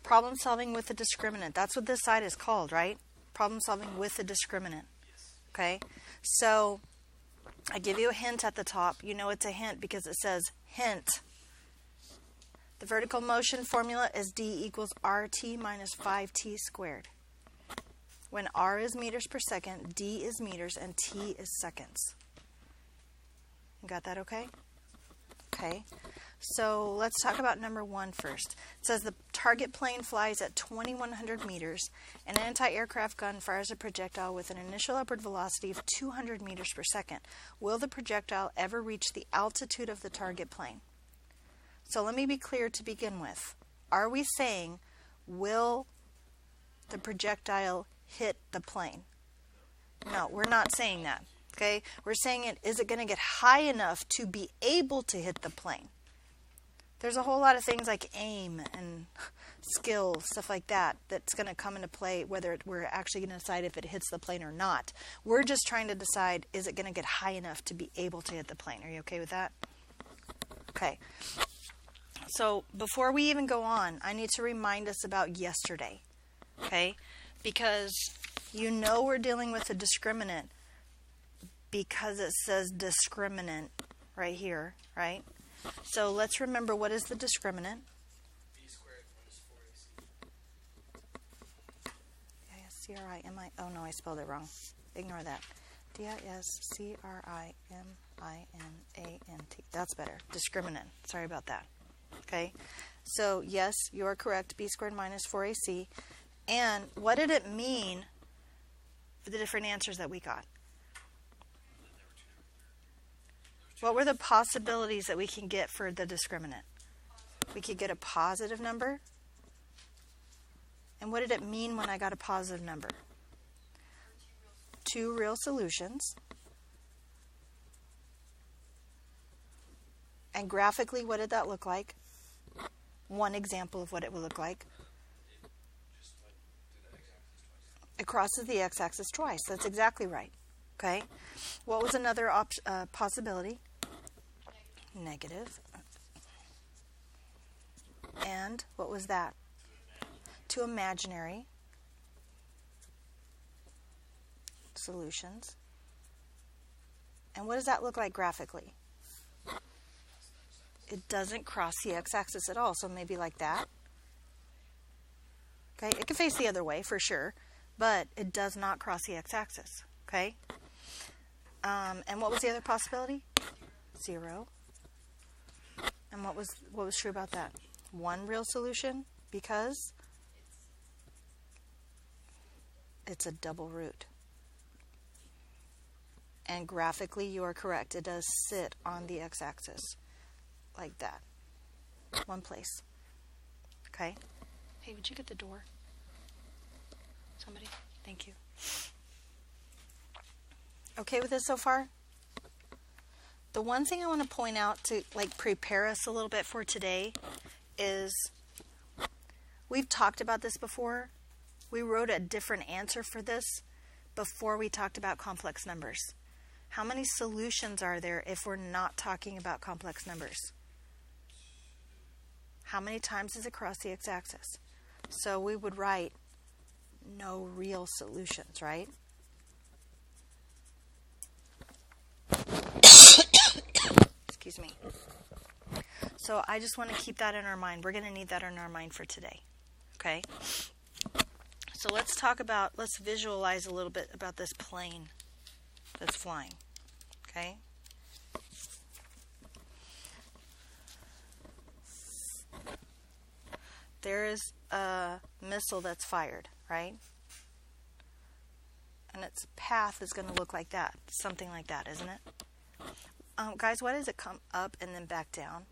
Problem solving with a discriminant. That's what this side is called, right? Problem solving with a discriminant. Okay? So, I give you a hint at the top. You know it's a hint because it says hint. The vertical motion formula is D equals RT minus 5T squared. When R is meters per second, D is meters, and T is seconds. You got that okay? Okay. So let's talk about number 1 first. It says the target plane flies at 2,100 meters. An anti-aircraft gun fires a projectile with an initial upward velocity of 200 meters per second. Will the projectile ever reach the altitude of the target plane? So let me be clear to begin with. Are we saying, will the projectile hit the plane? No, we're not saying that. Okay? We're saying is it going to get high enough to be able to hit the plane? There's a whole lot of things like aim and skill, stuff like that, that's going to come into play whether we're actually going to decide if it hits the plane or not. We're just trying to decide, is it going to get high enough to be able to hit the plane? Are you okay with that? Okay. So before we even go on, I need to remind us about yesterday. Okay? Because you know we're dealing with a discriminant because it says discriminant right here, right? So let's remember, what is the discriminant? B squared minus 4AC. D-I-S-C-R-I-M-I. Oh no, I spelled it wrong. Ignore that. D-I-S-C-R-I-M-I-N-A-N-T. That's better. Discriminant. Sorry about that. Okay? So yes, you are correct. B squared minus 4AC. And what did it mean for the different answers that we got? What were the possibilities that we can get for the discriminant? We could get a positive number. And what did it mean when I got a positive number? 2 real solutions. And graphically, what did that look like? One example of what it would look like. It crosses the x-axis twice. That's exactly right. Okay. What was another possibility? Negative. And what was that? 2 imaginary solutions. And what does that look like graphically? It doesn't cross the x-axis at all, so maybe like that. Okay, it can face the other way for sure, but it does not cross the x-axis. Okay? And what was the other possibility? 0. And what was true about that? 1 real solution because it's a double root. And graphically, you are correct. It does sit on the x-axis like that. One place. Okay? Hey, would you get the door? Somebody? Thank you. Okay with this so far? The one thing I want to point out to prepare us a little bit for today is we've talked about this before. We wrote a different answer for this before we talked about complex numbers. How many solutions are there if we're not talking about complex numbers? How many times does it cross the x-axis? So we would write no real solutions, right? Excuse me. So I just want to keep that in our mind. We're going to need that in our mind for today. Okay? So let's visualize a little bit about this plane that's flying. Okay? There is a missile that's fired, right? And its path is going to look like that. Something like that, isn't it? Guys, why does it come up and then back down?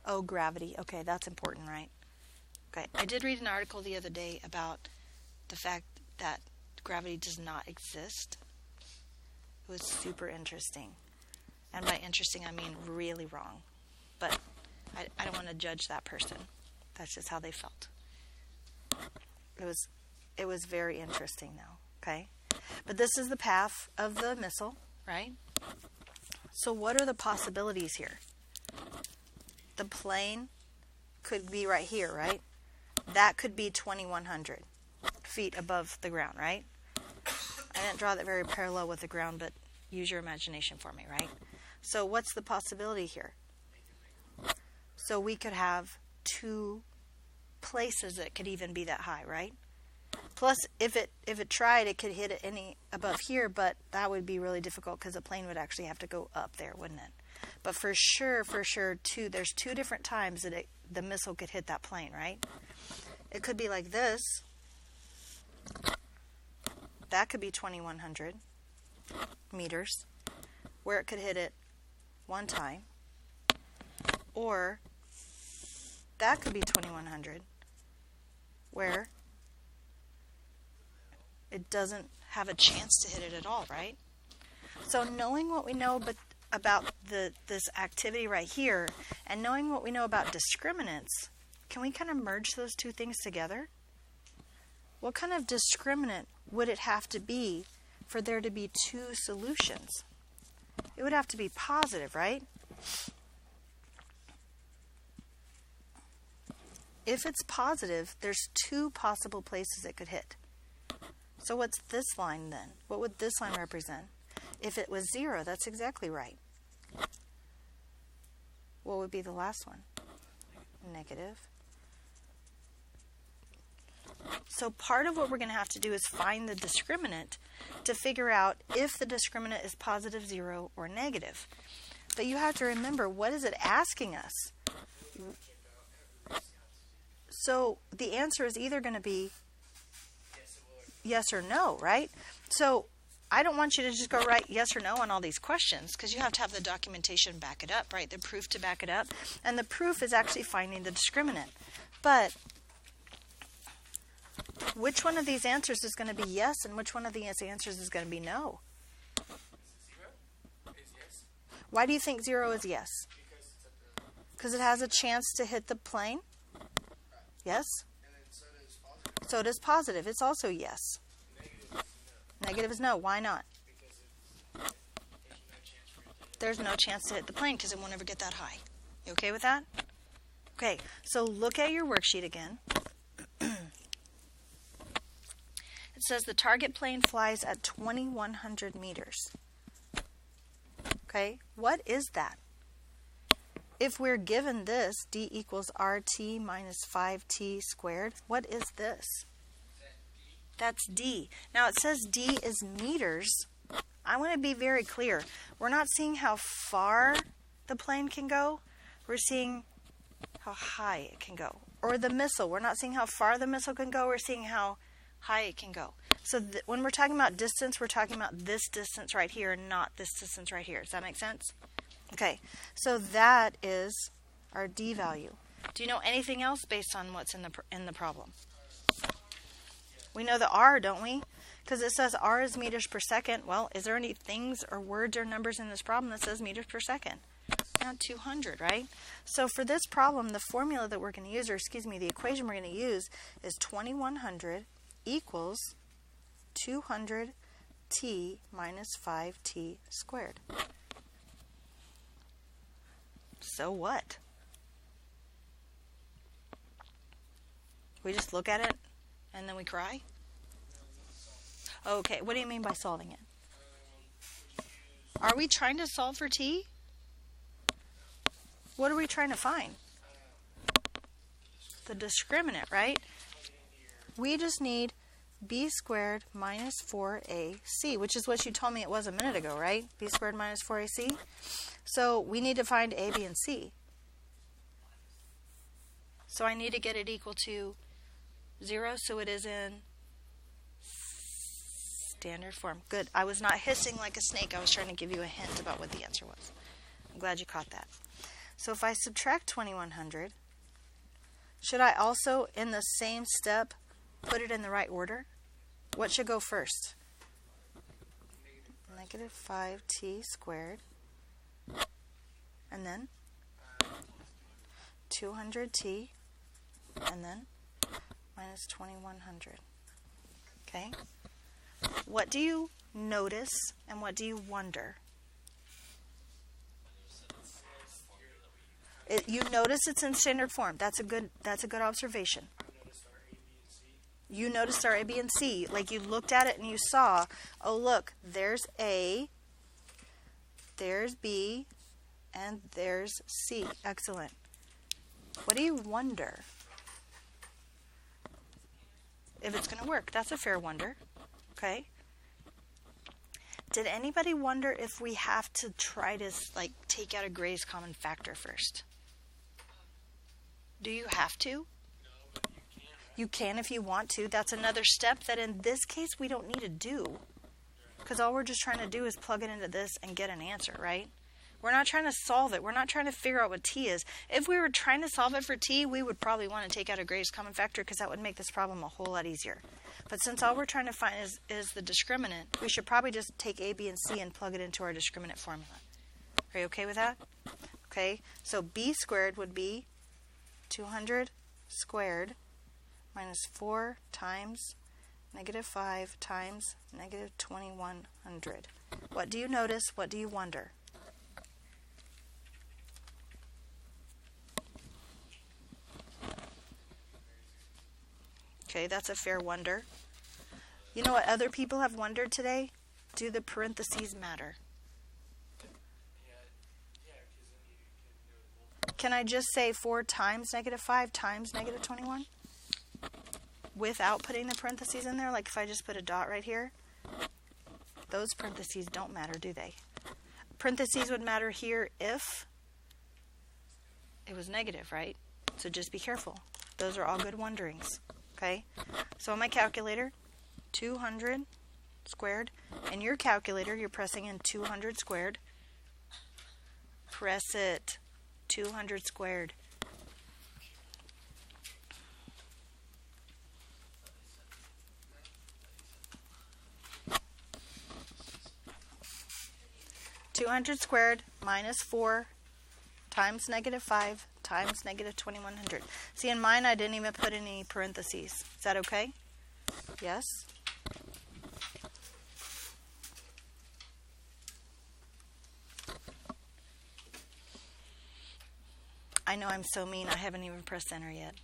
Oh, gravity. Okay, that's important, right? Okay, I did read an article the other day about the fact that gravity does not exist. It was super interesting. And by interesting, I mean really wrong. But I don't want to judge that person. That's just how they felt. It was very interesting though, okay? But this is the path of the missile, right? So what are the possibilities here? The plane could be right here, right? that could be 2,100 feet above the ground, right? I didn't draw that very parallel with the ground, but use your imagination for me, right? So what's the possibility here? So we could have 2 places that could even be that high, right? Plus, if it tried, it could hit it any above here, but that would be really difficult because the plane would actually have to go up there, wouldn't it? But for sure, there's 2 different times that the missile could hit that plane, right? It could be like this. That could be 2,100 meters, where it could hit it 1 time. Or that could be 2,100, where it doesn't have a chance to hit it at all, right? So knowing what we know about this activity right here, and knowing what we know about discriminants, can we kind of merge those 2 things together? What kind of discriminant would it have to be for there to be 2 solutions? It would have to be positive, right? If it's positive, there's 2 possible places it could hit. So what's this line then? What would this line represent? If it was 0, that's exactly right. What would be the last one? Negative. So part of what we're going to have to do is find the discriminant to figure out if the discriminant is positive, 0, or negative. But you have to remember, what is it asking us? So the answer is either going to be yes or no, right? So I don't want you to just go write yes or no on all these questions, because you have to have the documentation back it up, right? The proof to back it up. And the proof is actually finding the discriminant. But which one of these answers is going to be yes, and which one of these answers is going to be no? 0 is yes. Why do you think 0 is yes? Because it has a chance to hit the plane? Yes? And then so does positive. So does positive. It's also yes. Negative is no. Why not? Because there's no chance for it to hit. There's no chance to hit the plane because it won't ever get that high. You okay with that? Okay, so look at your worksheet again. It says the target plane flies at 2,100 meters. Okay, what is that? If we're given this, d equals rt minus 5t squared, what is this? That's d. Now it says d is meters. I want to be very clear. We're not seeing how far the plane can go. We're seeing how high it can go. Or the missile. We're not seeing how far the missile can go. We're seeing how high it can go. So when we're talking about distance, we're talking about this distance right here and not this distance right here. Does that make sense? Okay, so that is our d value. Do you know anything else based on what's in the problem? We know the r, don't we? Because it says r is meters per second. Well, is there any things or words or numbers in this problem that says meters per second? Now 200, right? So for this problem, the formula that we're going to use, or excuse me, the equation we're going to use is 2,100 equals 200t minus 5t squared. So what? We just look at it and then we cry? Okay, what do you mean by solving it? Are we trying to solve for t? What are we trying to find? The discriminant, right? We just need b squared minus 4ac, which is what you told me it was a minute ago, right? b squared minus 4ac. So we need to find a, b, and c. So I need to get it equal to 0, so it is in standard form. Good. I was not hissing like a snake. I was trying to give you a hint about what the answer was. I'm glad you caught that. So if I subtract 2,100, should I also, in the same step, put it in the right order? What should go first? Negative 5t squared. And then 200t. And then minus 2,100. Okay? What do you notice and what do you wonder? You notice it's in standard form. That's a good observation. I noticed You noticed our A, B, and C. Like you looked at it and you saw, oh look, there's A, there's B, and there's C. Excellent. What do you wonder? If it's going to work. That's a fair wonder. Okay? Did anybody wonder if we have to try to like take out a greatest common factor first? Do you have to? You can if you want to. That's another step that in this case we don't need to do. Because all we're just trying to do is plug it into this and get an answer, right? We're not trying to solve it. We're not trying to figure out what t is. If we were trying to solve it for t, we would probably want to take out a greatest common factor because that would make this problem a whole lot easier. But since all we're trying to find is the discriminant, we should probably just take a, b, and c and plug it into our discriminant formula. Are you okay with that? Okay, so b squared would be 200 squared minus 4 times negative 5 times negative 2100. What do you notice? What do you wonder? Okay, that's a fair wonder. You know what other people have wondered today? Do the parentheses matter? Can I just say 4 times negative 5 times negative 21? Without putting the parentheses in there? Like if I just put a dot right here? Those parentheses don't matter, do they? Parentheses would matter here if it was negative, right? So just be careful. Those are all good wonderings. Okay? So on my calculator, 200 squared. In your calculator, you're pressing in 200 squared. Press it. 200 squared. Minus 4 times negative 5 times negative 2100. See, in mine, I didn't even put any parentheses. Is that okay? Yes? I know I'm so mean, I haven't even pressed enter yet.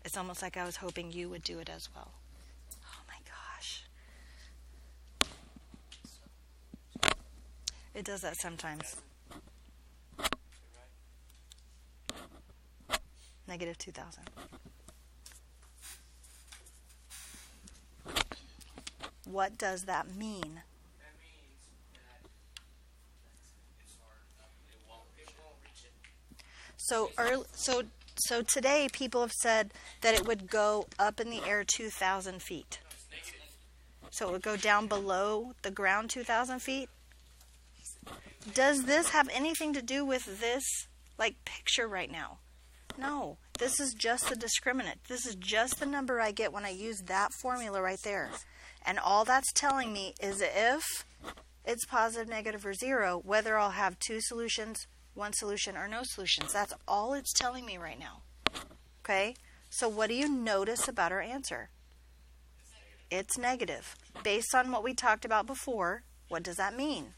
It's almost like I was hoping you would do it as well. Oh my gosh. It does that sometimes. Negative 2,000. What does that mean? That means that it's hard. It won't reach it. So today people have said that it would go up in the air 2,000 feet. So it would go down below the ground 2,000 feet. Does this have anything to do with this picture right now? No, this is just the discriminant. This is just the number I get when I use that formula right there. And all that's telling me is if it's positive, negative, or zero, whether I'll have 2 solutions, 1 solution, or no solutions. That's all it's telling me right now. Okay? So what do you notice about our answer? It's negative. Based on what we talked about before, what does that mean?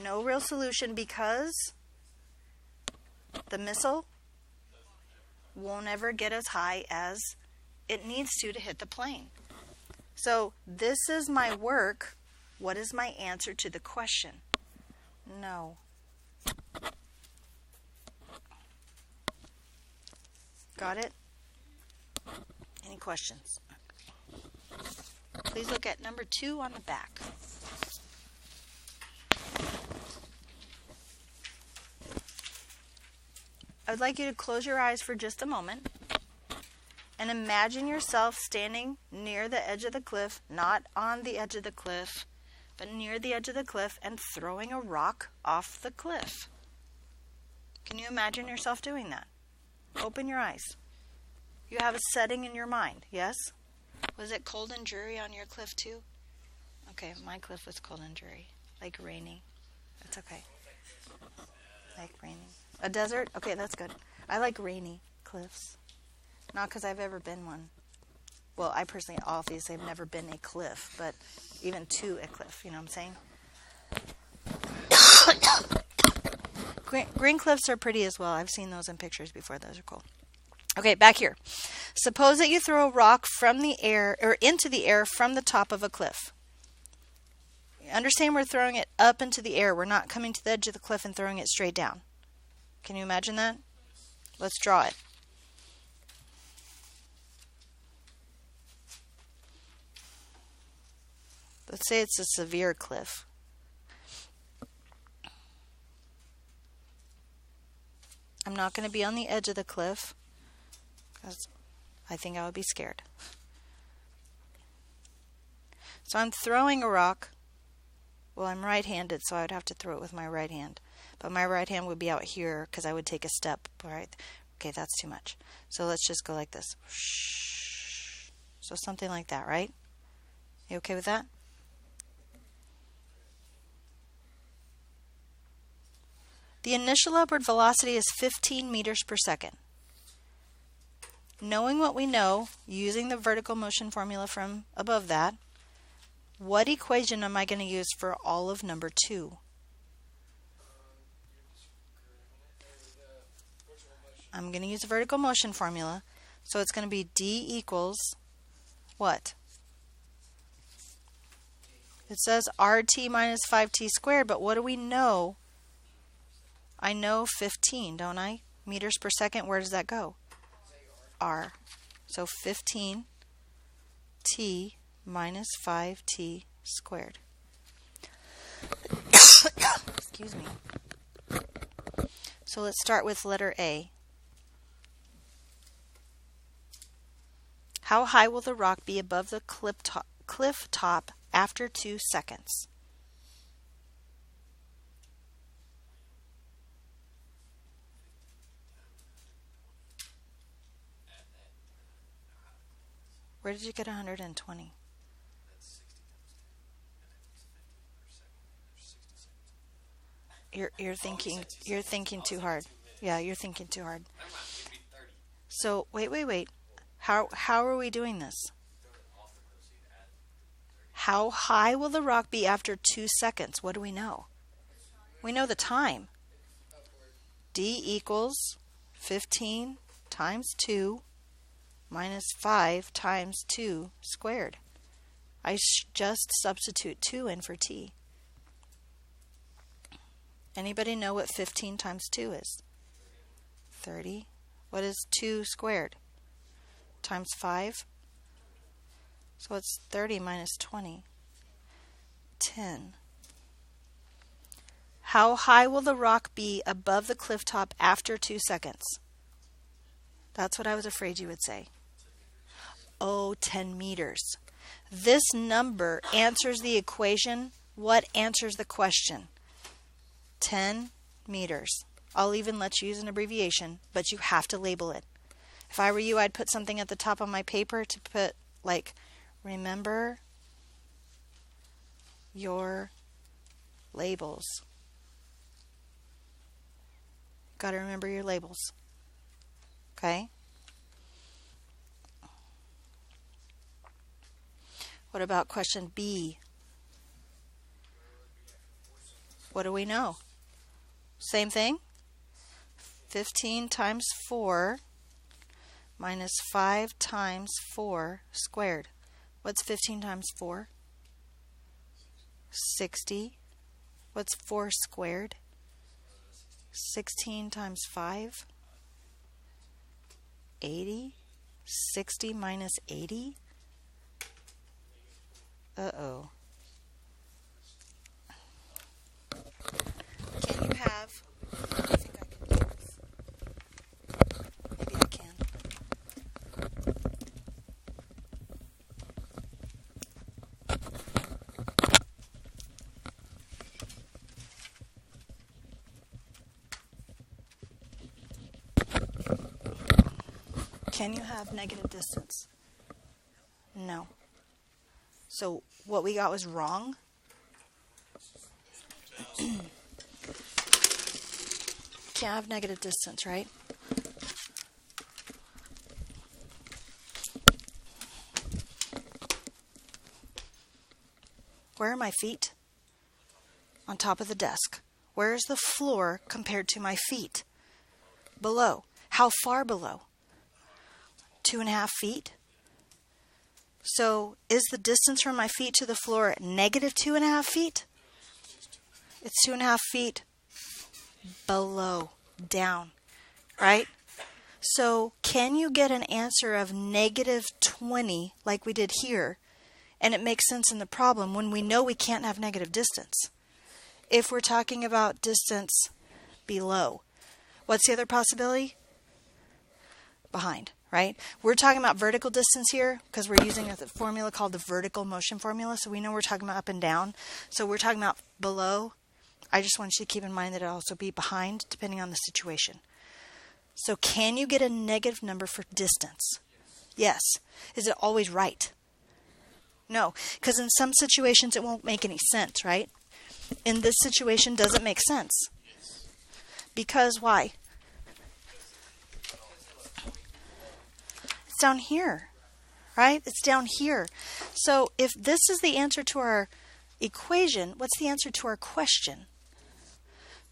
No real solution because the missile won't ever get as high as it needs to hit the plane. So this is my work. What is my answer to the question? No. Got it? Any questions? Please look at number 2 on the back. I would like you to close your eyes for just a moment and imagine yourself standing near the edge of the cliff, not on the edge of the cliff, but near the edge of the cliff and throwing a rock off the cliff. Can you imagine yourself doing that? Open your eyes. You have a setting in your mind, yes? Was it cold and dreary on your cliff too? Okay, my cliff was cold and dreary, like raining. That's okay. Like raining. A desert? Okay, that's good. I like rainy cliffs. Not because I've ever been one. Well, I personally, obviously, have never been a cliff, but even to a cliff, you know what I'm saying? Green cliffs are pretty as well. I've seen those in pictures before. Those are cool. Okay, back here. Suppose that you throw a rock from the air or into the air from the top of a cliff. Understand we're throwing it up into the air. We're not coming to the edge of the cliff and throwing it straight down. Can you imagine that? Let's draw it. Let's say it's a severe cliff. I'm not going to be on the edge of the cliff because I think I would be scared. So I'm throwing a rock. Well, I'm right-handed, so I would have to throw it with my right hand. But my right hand would be out here because I would take a step. Right? Okay, that's too much. So let's just go like this. So something like that, right? You okay with that? The initial upward velocity is 15 meters per second. Knowing what we know, using the vertical motion formula from above that, what equation am I going to use for all of number 2? I'm going to use the vertical motion formula. So it's going to be D equals what? It says RT minus 5T squared, but what do we know? I know 15, don't I? Meters per second, where does that go? R. So 15 T minus 5T squared. Excuse me. So let's start with letter A. How high will the rock be above the cliff top after 2 seconds? Where did you get 120? You're thinking too hard. Yeah, you're thinking too hard. So wait. How are we doing this? How high will the rock be after 2 seconds? What do we know? We know the time. D equals 15 times 2 minus 5 times 2 squared. I just substitute 2 in for T. Anybody know what 15 times 2 is? 30. What is 2 squared? Times 5. So it's 30 minus 20. 10. How high will the rock be above the cliff top after 2 seconds? That's what I was afraid you would say. Oh, 10 meters. This number answers the equation. What answers the question? 10 meters. I'll even let you use an abbreviation, but you have to label it. If I were you, I'd put something at the top of my paper to put, like, remember your labels. Got to remember your labels. Okay? What about question B? What do we know? Same thing? 15 times 4 minus 5 times 4 squared. What's 15 times 4? 60. What's 4 squared? 16 times 5? 80. 60 minus 80? Uh-oh. Can you have... I think I can do this. Maybe I can. Can you have negative distance? No. So what we got was wrong. Can't have negative distance, right? Where are my feet? On top of the desk. Where is the floor compared to my feet? Below. How far below? 2.5 feet. So is the distance from my feet to the floor negative 2.5 feet? It's 2.5 feet below, down, right? So can you get an answer of negative 20 like we did here, and it makes sense in the problem when we know we can't have negative distance? If we're talking about distance below, what's the other possibility? Behind, right? We're talking about vertical distance here because we're using a formula called the vertical motion formula, so we know we're talking about up and down. So we're talking about below. I just want you to keep in mind that it'll also be behind depending on the situation. So can you get a negative number for distance? Yes. Is it always right? No, because in some situations it won't make any sense, right? In this situation, does it make sense? Because why? It's down here, right? It's down here. So if this is the answer to our equation, what's the answer to our question?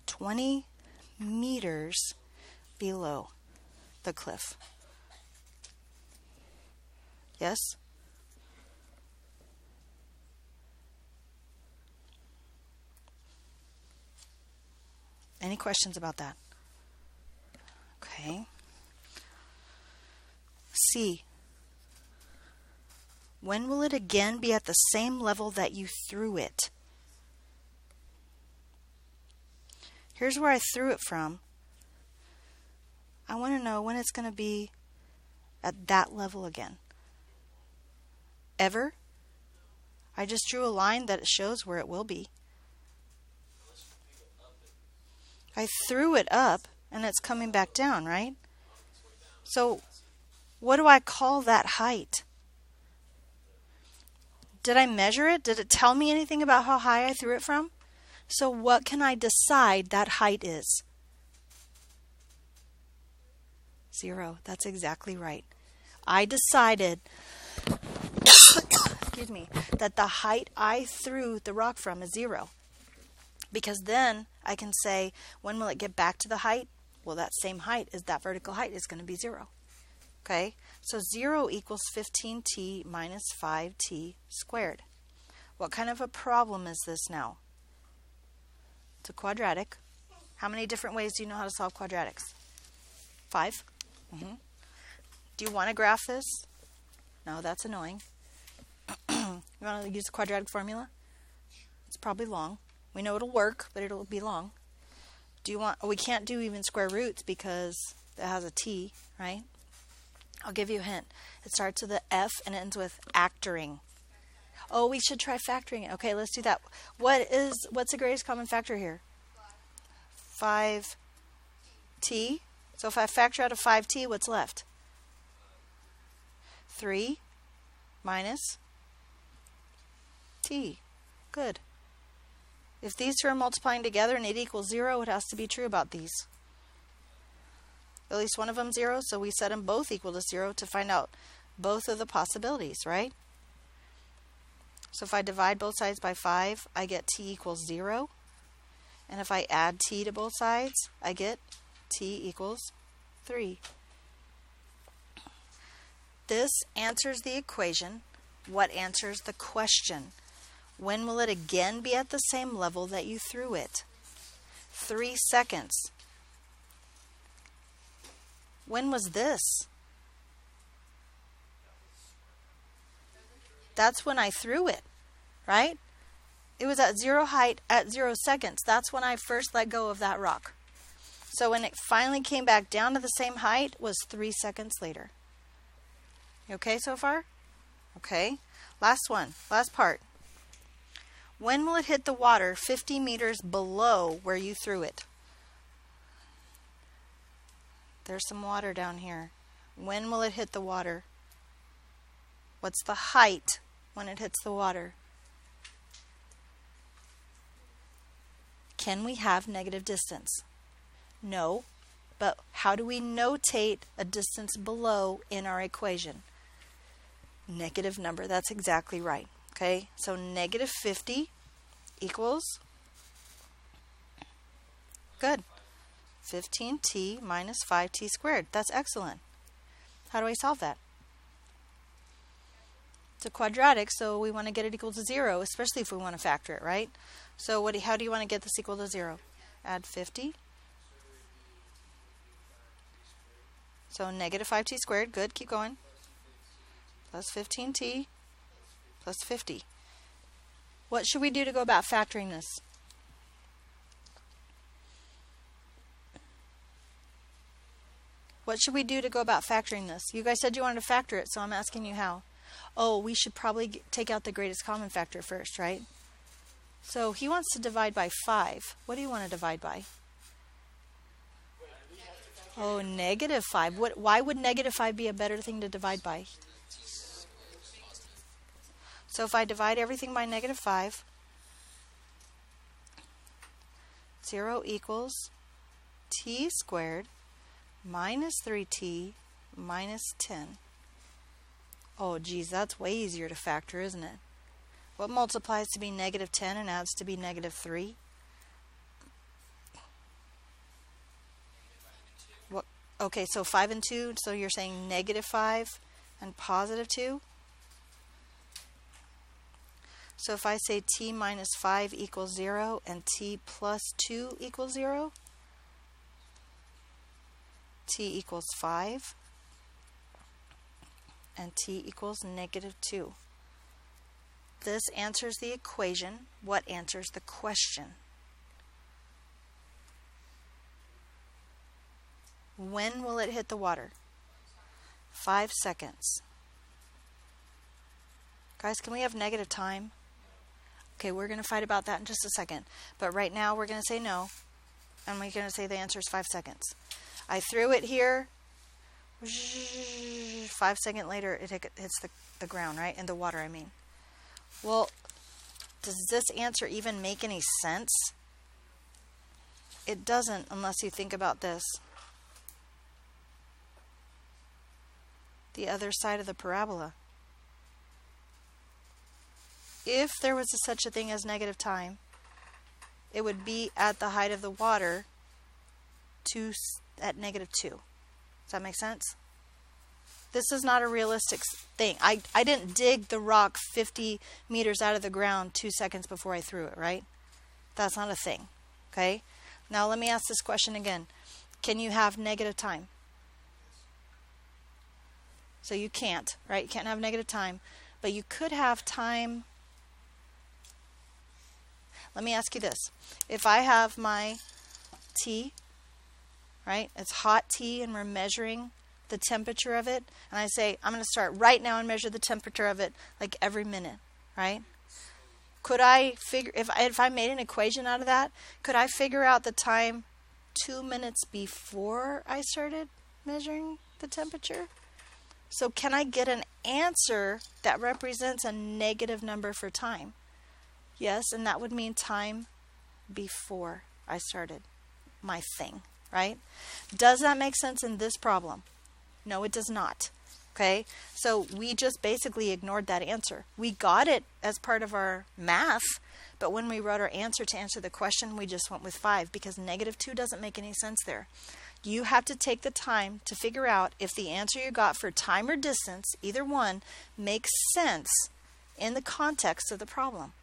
20 meters below the cliff. Yes? Any questions about that? Okay. C. When will it again be at the same level that you threw it? Here's where I threw it from. I want to know when it's going to be at that level again. Ever? I just drew a line that shows where it will be. I threw it up and it's coming back down, right? So what do I call that height? Did I measure it? Did it tell me anything about how high I threw it from? So what can I decide that height is? 0. That's exactly right. I decided excuse me, that the height I threw the rock from is 0. Because then I can say, when will it get back to the height? Well, that same height is that vertical height is going to be 0. Okay, so 0 equals 15t minus 5t squared. What kind of a problem is this now? It's a quadratic. How many different ways do you know how to solve quadratics? 5. Do you want to graph this? No, that's annoying. You want to use the quadratic formula? It's probably long. We know it'll work, but it'll be long. Do you want? We can't do even square roots because it has a t, right? I'll give you a hint. It starts with an F and ends with actoring. Oh, we should try factoring it. Okay, let's do that. What's the greatest common factor here? 5t. So if I factor out of 5t, what's left? 3 minus t. Good. If these two are multiplying together and it equals 0, it has to be true about these. At least one of them 0, so we set them both equal to 0 to find out both of the possibilities, right? So if I divide both sides by 5, I get t equals 0. And if I add t to both sides, I get t equals 3. This answers the equation. What answers the question? When will it again be at the same level that you threw it? 3 seconds. When was this? That's when I threw it, right? It was at 0 height at 0 seconds. That's when I first let go of that rock. So when it finally came back down to the same height was 3 seconds later. You okay so far? Okay. Last one. Last part. When will it hit the water 50 meters below where you threw it? There's some water down here. When will it hit the water? What's the height when it hits the water? Can we have negative distance? No, but how do we notate a distance below in our equation? Negative number, that's exactly right. Okay, so negative 50 equals, good, 15t minus 5t squared. That's excellent. How do I solve that? It's a quadratic, so we want to get it equal to 0, especially if we want to factor it, right? So how do you want to get this equal to 0? Add 50. So negative 5t squared. Good, keep going. Plus 15t plus 50. What should we do to go about factoring this? What should we do to go about factoring this? You guys said you wanted to factor it, so I'm asking you how. Oh, we should probably take out the greatest common factor first, right? So he wants to divide by 5. What do you want to divide by? Oh, negative 5. Why would negative 5 be a better thing to divide by? So if I divide everything by negative 5, 0 equals t squared minus 3t minus 10. Oh, geez, that's way easier to factor, isn't it? What multiplies to be negative 10 and adds to be negative 3? What? Okay, so 5 and 2, so you're saying negative 5 and positive 2? So if I say t minus 5 equals 0 and t plus 2 equals 0, t equals 5 and t equals negative 2. This answers the equation. What answers the question? When will it hit the water? 5 seconds. Guys, can we have negative time? Okay, we're going to fight about that in just a second. But right now we're going to say no. And we're going to say the answer is 5 seconds. I threw it here. 5 seconds later, it hits the ground, right? In the water, I mean. Well, does this answer even make any sense? It doesn't unless you think about this. The other side of the parabola. If there was such a thing as negative time, it would be at the height of the water at negative 2. Does that make sense? This is not a realistic thing. I didn't dig the rock 50 meters out of the ground 2 seconds before I threw it, right? That's not a thing. Okay? Now let me ask this question again. Can you have negative time? So you can't, right? You can't have negative time. But you could have time. Let me ask you this. If I have my tea, right? It's hot tea and we're measuring the temperature of it. And I say, I'm going to start right now and measure the temperature of it like every minute, right? Could I figure, if I made an equation out of that, could I figure out the time 2 minutes before I started measuring the temperature? So can I get an answer that represents a negative number for time? Yes, and that would mean time before I started my thing, right? Does that make sense in this problem? No, it does not. Okay, so we just basically ignored that answer. We got it as part of our math, but when we wrote our answer to answer the question, we just went with 5 because negative 2 doesn't make any sense there. You have to take the time to figure out if the answer you got for time or distance, either one, makes sense in the context of the problem.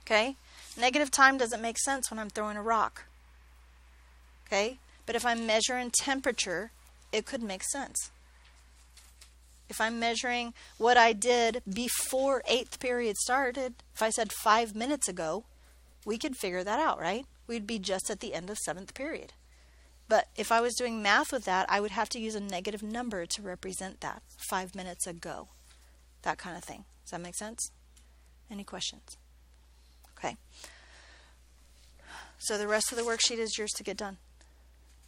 Okay? Negative time doesn't make sense when I'm throwing a rock. Okay? But if I'm measuring temperature, it could make sense. If I'm measuring what I did before 8th period started, if I said 5 minutes ago, we could figure that out, right? We'd be just at the end of 7th period. But if I was doing math with that, I would have to use a negative number to represent that. 5 minutes ago. That kind of thing. Does that make sense? Any questions? Okay. So the rest of the worksheet is yours to get done.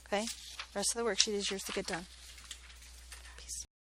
Okay? The rest of the worksheet is yours to get done.